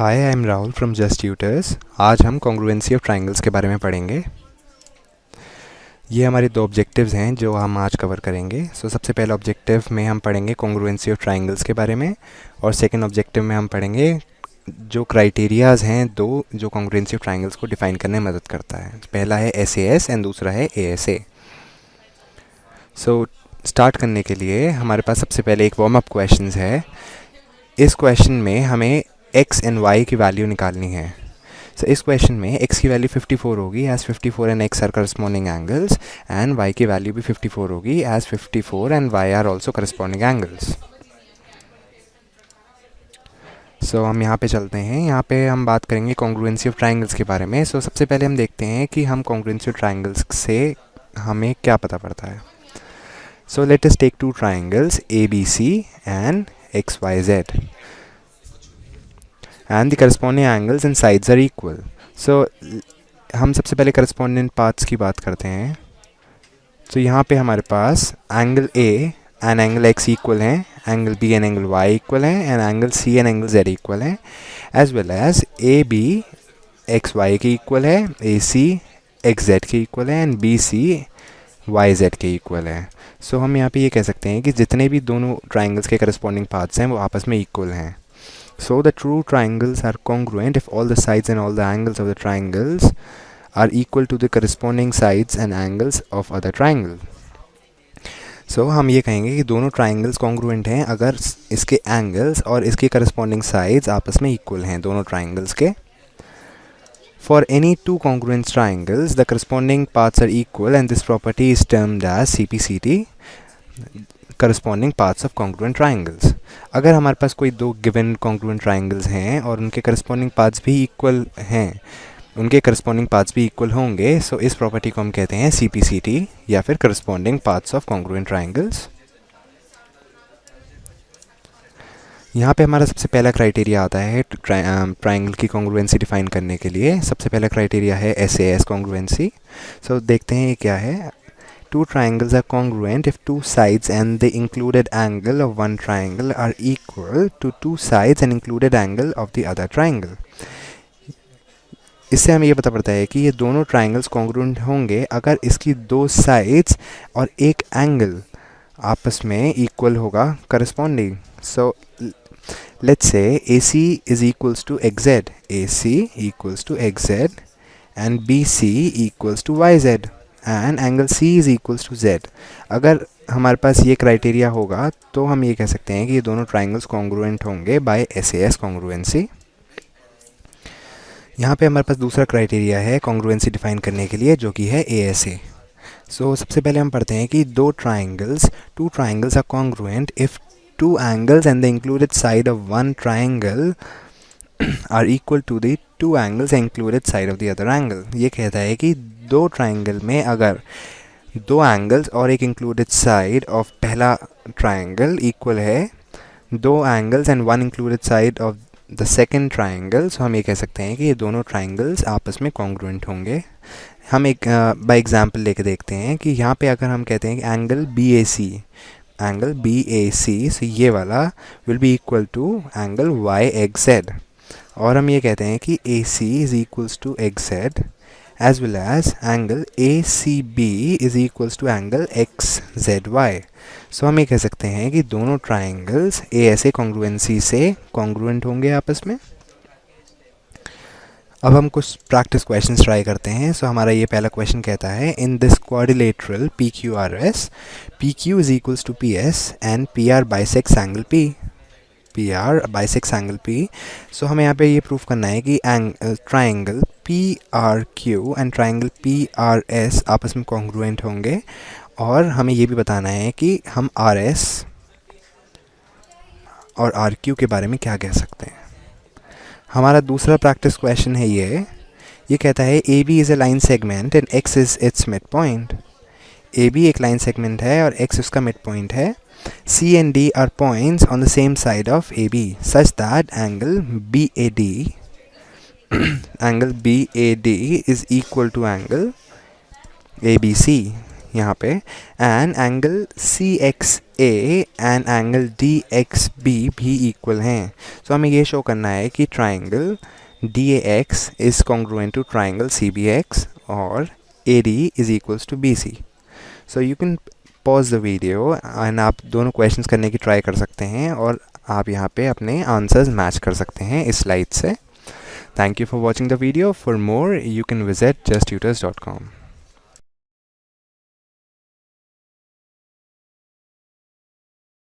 Hi, I am Rahul from just tutors. आज हम congruency of triangles के बारे में पढ़ेंगे। ये हमारे दो ऑब्जेक्टिव्स हैं जो हम आज कवर करेंगे। सबसे पहले ऑब्जेक्टिव में हम पढ़ेंगे कॉन्ग्रुएंसी ऑफ ट्रायंगल्स के बारे में, और सेकंड ऑब्जेक्टिव में हम पढ़ेंगे जो क्राइटेरियाज हैं दो जो कॉन्ग्रुएंसी ऑफ ट्रायंगल्स को डिफाइन करने में मदद करता है। पहला है SAS एंड दूसरा है ASA। स्टार्ट करने के लिए हमारे पास सबसे पहले एक वार्म अप क्वेश्चन है। इस क्वेश्चन में हमें x एंड y की वैल्यू निकालनी है। इस क्वेश्चन में x की वैल्यू 54 होगी as 54 and x are corresponding angles, and y की वैल्यू भी 54 होगी as 54 and y are also corresponding angles. हम यहाँ पे चलते हैं। यहाँ पे हम बात करेंगे कॉन्ग्रुएंसी ऑफ ट्रायंगल्स के बारे में। सबसे पहले हम देखते हैं कि हम कॉन्ग्रुएंसी ऑफ ट्रायंगल्स से हमें क्या पता पड़ता है। Let us take two triangles ABC and XYZ, and the corresponding angles and sides are equal. हम सबसे पहले corresponding paths की बात करते हैं। यहाँ पे हमारे पास angle A and angle X equal हैं, angle B and angle Y equal हैं, and angle C and angle Z equal हैं, as well as AB XY के इक्वल है, AC XZ के इक्वल है, एंड BC YZ के equal है। हम यहाँ पे ये कह सकते हैं कि जितने भी दोनों ट्राइंगल्स के करस्पॉन्डिंग पाथ्स हैं वो आपस में इक्वल हैं। The true triangles are congruent if all the sides and all the angles of the triangles are equal to the corresponding sides and angles of other triangle. हम ये कहेंगे कि दोनों triangles congruent हैं अगर इसके angles और इसके corresponding sides आपस में equal हैं दोनों triangles के। For any two congruent triangles, the corresponding paths are equal and this property is termed as CPCT, corresponding paths of congruent triangles. अगर हमारे पास कोई दो गिवन कॉन्ग्रुएंट ट्राइंगल्स हैं और उनके करस्पॉन्डिंग पाथ्स भी इक्वल हैं, उनके करस्पॉन्डिंग पाथ्स भी इक्वल होंगे, इस प्रॉपर्टी को हम कहते हैं CPCT या फिर corresponding paths of congruent triangles. यहाँ पे हमारा सबसे पहला क्राइटेरिया आता है ट्राइंगल की कॉन्ग्रुएंसी डिफाइन करने के लिए। सबसे पहला क्राइटेरिया है SAS कॉन्ग्रुएंसी। देखते हैं ये क्या है। Two triangles are congruent if two sides and the included angle of one triangle are equal to two sides and included angle of the other triangle. इससे हमें ये पता पड़ता है कि ये दोनों triangles congruent होंगे अगर इसकी दो sides और एक angle आपस में equal होगा corresponding. Let's say AC is equals to XZ, AC equals to XZ and BC equals to YZ. And angle C is equals to Z। अगर हमारे पास ये क्राइटेरिया होगा तो हम ये कह सकते हैं कि ये दोनों ट्राइंगल्स कॉन्ग्रुएंट होंगे बाय SAS कॉन्ग्रुएंसी। यहाँ पे हमारे पास दूसरा क्राइटेरिया है कॉन्ग्रुएंसी डिफाइन करने के लिए, जो कि है ASA। सबसे पहले हम पढ़ते हैं कि two triangles are congruent if two angles and the included side of one triangle are equal to the two angles included side of the other angle. ये कहता है कि दो ट्राइंगल में अगर दो एंगल्स और एक इंक्लूडेड साइड ऑफ पहला ट्राइंगल इक्वल है दो angles and one included side of the second triangle, हम ये कह सकते हैं कि ये दोनों ट्राइंगल्स आपस में कॉन्ग्रुएंट होंगे। हम एक बाय एग्जांपल लेके देखते हैं कि यहाँ पे अगर हम कहते हैं कि एंगल BAC, ये वाला will be equal to angle YXZ, और हम ये कहते हैं कि AC is equals to XZ as well as angle ACB is equals to angle XZY. हम ये कह सकते हैं कि दोनों ट्राइंगल्स ASA कॉन्ग्रुएंसी से कॉन्ग्रुएंट होंगे आपस में। अब हम कुछ प्रैक्टिस क्वेश्चंस ट्राई करते हैं। हमारा ये पहला क्वेश्चन कहता है in this quadrilateral PQRS, PQ is equals to PS and PR bisects angle P. PR bisects angle P. हमें यहाँ पे ये प्रूफ करना है कि triangle PRQ and triangle PRS आपस में कॉन्ग्रुएंट होंगे, और हमें ये भी बताना है कि हम RS और RQ के बारे में क्या कह सकते हैं। हमारा दूसरा प्रैक्टिस क्वेश्चन है ये कहता है AB is a line segment and X is it's mid point. AB एक लाइन सेगमेंट है और X उसका मिड पॉइंट है। C and D are points on the same side of AB such that angle BAD is equal to angle ABC. यहाँ पे and angle CXA and angle DXB भी equal हैं। So हमें ये show करना है कि triangle DAX is congruent to triangle CBX और AD is equals to BC। So you can pause the video and आप दोनों क्वेश्चंस करने की ट्राई कर सकते हैं और आप यहाँ पे अपने आंसर्स मैच कर सकते हैं इस स्लाइड से। Thank you for watching the video. For more, you can visit justtutors.com.